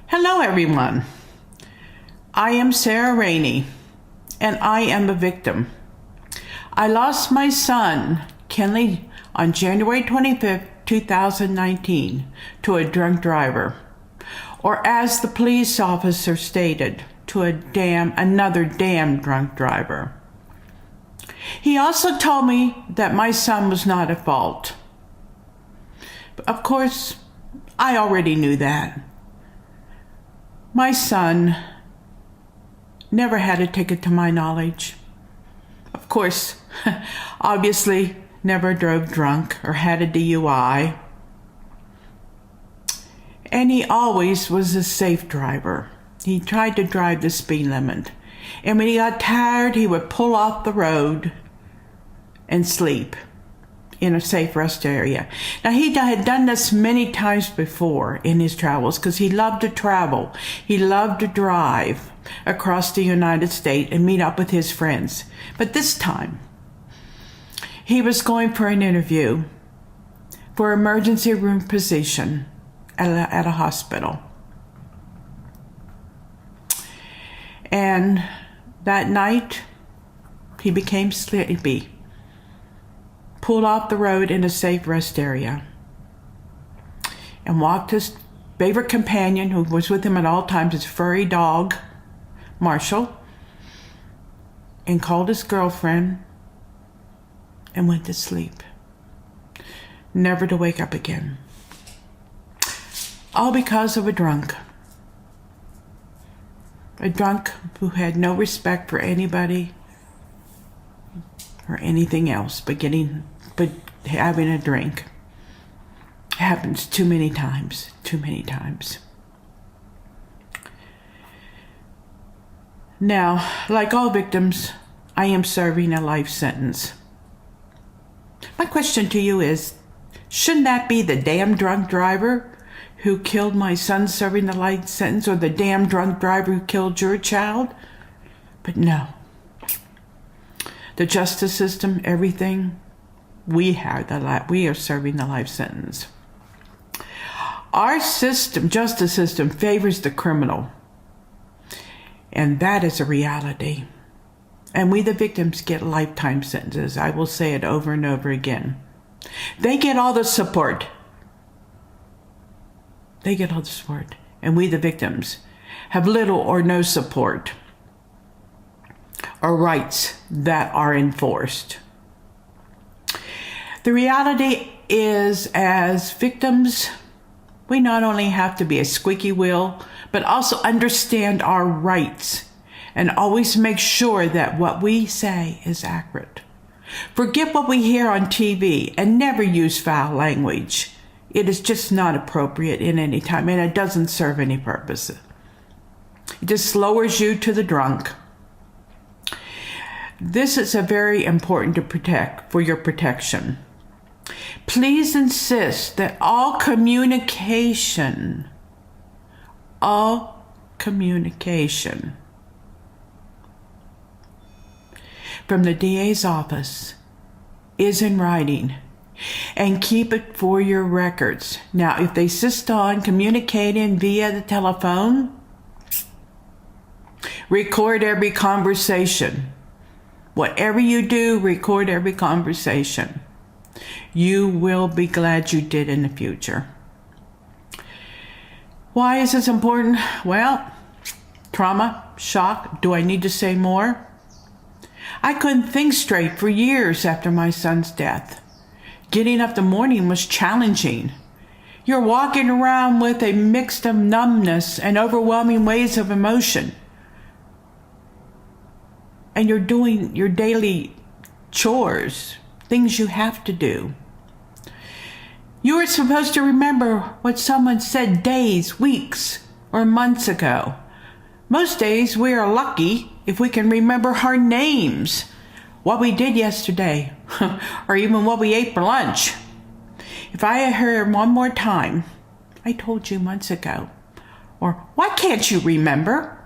Hello, everyone. I am Sara Raney, and I am a victim. I lost my son, Kenley, on January 25th, 2019, to a drunk driver, or as the police officer stated, to another damn drunk driver. He also told me that my son was not at fault. Of course, I already knew that. My son never had a ticket to my knowledge. Of course, obviously never drove drunk or had a DUI. And he always was a safe driver. He tried to drive the speed limit. And when he got tired, he would pull off the road and sleep in a safe rest area. Now, he had done this many times before in his travels because he loved to travel. He loved to drive across the United States and meet up with his friends. But this time, he was going for an interview for emergency room position at a hospital. And that night, he became sleepy, pulled off the road in a safe rest area, and walked his favorite companion, who was with him at all times, his furry dog, Marshall, and called his girlfriend and went to sleep, never to wake up again. All because of a drunk. A drunk who had no respect for anybody or anything else but having a drink. It happens too many times. Now, like all victims, I am serving a life sentence. My question to you is, shouldn't that be the damn drunk driver who killed my son serving the life sentence, or the damn drunk driver who killed your child? But no. The justice system, everything, we are serving the life sentence. Our justice system favors the criminal. And that is a reality. And we, the victims, get lifetime sentences. I will say it over and over again. They get all the support. And we, the victims, have little or no support or rights that are enforced. The reality is, as victims, we not only have to be a squeaky wheel, but also understand our rights and always make sure that what we say is accurate. Forget what we hear on TV and never use foul language. It is just not appropriate in any time, and it doesn't serve any purpose. It just lowers you to the drunk. This is very important to protect for your protection. Please insist that all communication from the DA's office is in writing, and keep it for your records. Now, if they insist on communicating via the telephone, record every conversation. Whatever you do, record every conversation. You will be glad you did in the future. Why is this important? Well, trauma, shock. Do I need to say more? I couldn't think straight for years after my son's death. Getting up in the morning was challenging. You're walking around with a mix of numbness and overwhelming waves of emotion. And you're doing your daily chores, things you have to do. You were supposed to remember what someone said days, weeks, or months ago. Most days we are lucky if we can remember our names, what we did yesterday, or even what we ate for lunch. If I hear one more time, I told you months ago, or why can't you remember?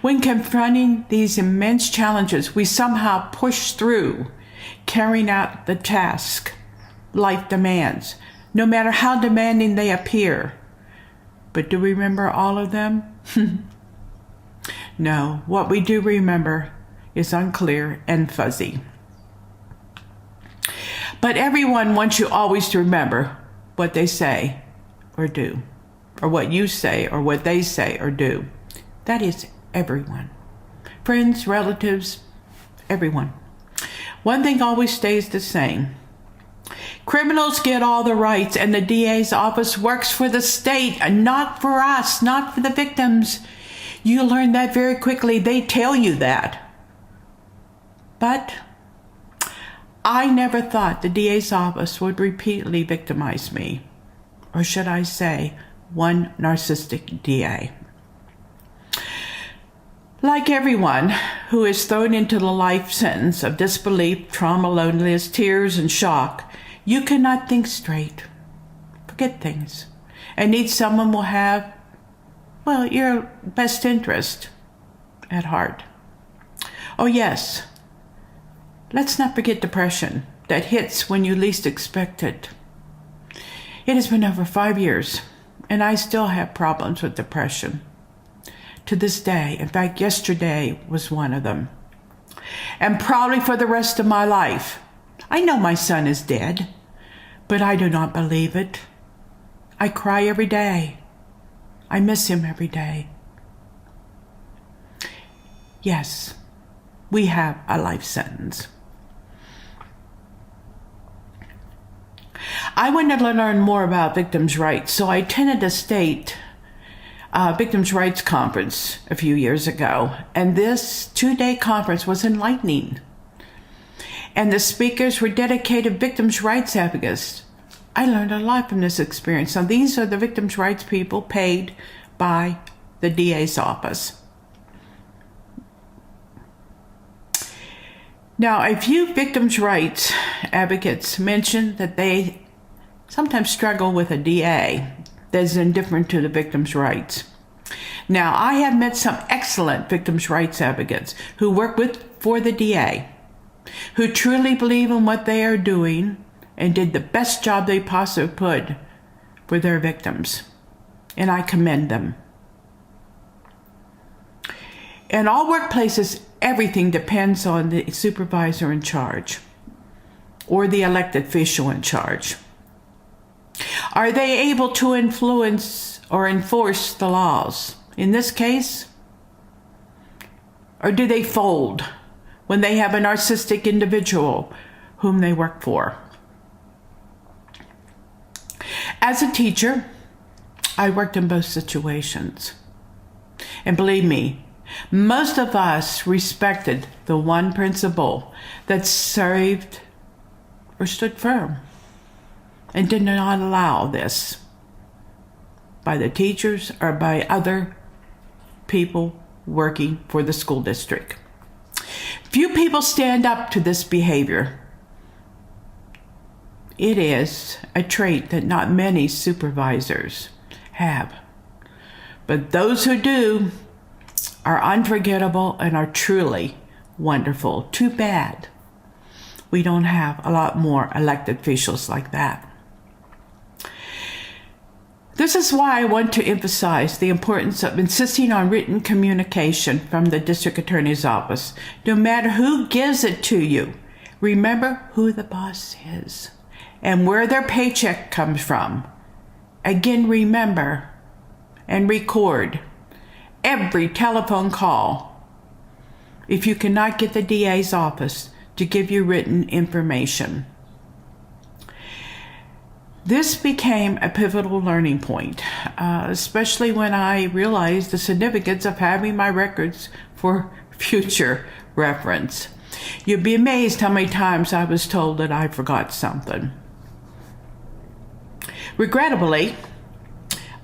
When confronting these immense challenges, we somehow push through, carrying out the task life demands, no matter how demanding they appear. But do we remember all of them? No, what we do remember is unclear and fuzzy. But everyone wants you always to remember what they say or do, or what you say or what they say or do. That is everyone. Friends, relatives, everyone. One thing always stays the same. Criminals get all the rights, and the DA's office works for the state and not for us, not for the victims. You learn that very quickly. They tell you that. But I never thought the DA's office would repeatedly victimize me. Or should I say, one narcissistic DA. Like everyone who is thrown into the life sentence of disbelief, trauma, loneliness, tears, and shock, you cannot think straight, forget things, and need someone will have, well, your best interest at heart. Oh yes, let's not forget depression that hits when you least expect it. It has been over 5 years, and I still have problems with depression. To this day, in fact, yesterday was one of them. And probably for the rest of my life. I know my son is dead, but I do not believe it. I cry every day. I miss him every day. Yes, we have a life sentence. I wanted to learn more about victims' rights, so I attended a state victims' rights conference a few years ago, and this 2-day conference was enlightening. And the speakers were dedicated victims' rights advocates. I learned a lot from this experience. Now, these are the victims' rights people paid by the DA's office. Now, a few victims' rights advocates mentioned that they sometimes struggle with a DA that is indifferent to the victims' rights. Now, I have met some excellent victims' rights advocates who work for the DA, who truly believe in what they are doing and did the best job they possibly could for their victims. And I commend them. In all workplaces, everything depends on the supervisor in charge or the elected official in charge. Are they able to influence or enforce the laws? In this case, or do they fold when they have a narcissistic individual whom they work for? As a teacher, I worked in both situations. And believe me, most of us respected the one principle that served or stood firm and did not allow this by the teachers or by other people working for the school district. Few people stand up to this behavior. It is a trait that not many supervisors have. But those who do are unforgettable and are truly wonderful. Too bad we don't have a lot more elected officials like that. This is why I want to emphasize the importance of insisting on written communication from the district attorney's office. No matter who gives it to you, remember who the boss is and where their paycheck comes from. Again, remember and record every telephone call if you cannot get the DA's office to give you written information. This became a pivotal learning point, especially when I realized the significance of having my records for future reference. You'd be amazed how many times I was told that I forgot something. Regrettably,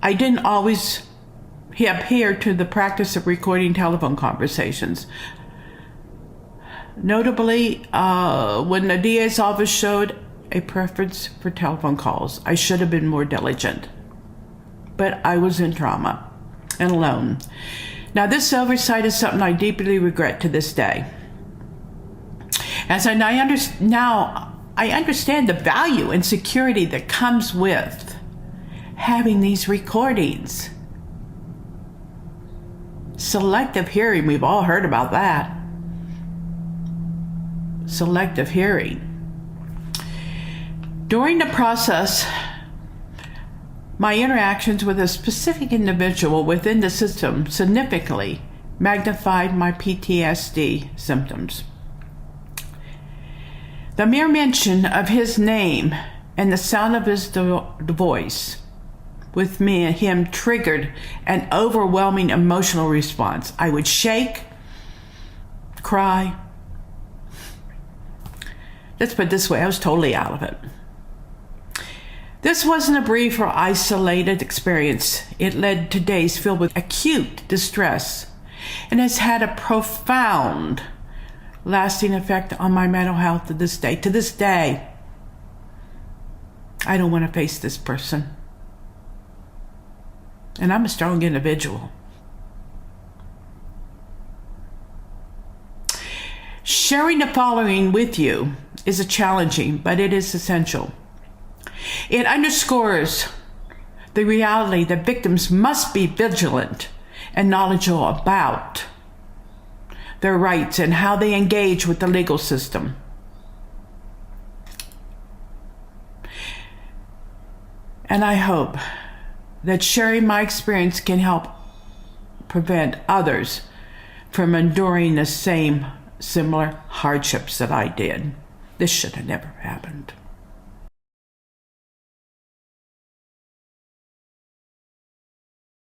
I didn't always adhere to the practice of recording telephone conversations. Notably, when the DA's office showed a preference for telephone calls, I should have been more diligent. But I was in trauma and alone. Now, this oversight is something I deeply regret to this day. As I understand the value and security that comes with having these recordings. Selective hearing, we've all heard about that. Selective hearing. During the process, my interactions with a specific individual within the system significantly magnified my PTSD symptoms. The mere mention of his name and the sound of his voice with me and him triggered an overwhelming emotional response. I would shake, cry. Let's put it this way, I was totally out of it. This wasn't a brief or isolated experience. It led to days filled with acute distress and has had a profound, lasting effect on my mental health to this day. To this day, I don't want to face this person. And I'm a strong individual. Sharing the following with you is challenging, but it is essential. It underscores the reality that victims must be vigilant and knowledgeable about their rights and how they engage with the legal system. And I hope that sharing my experience can help prevent others from enduring the same similar hardships that I did. This should have never happened.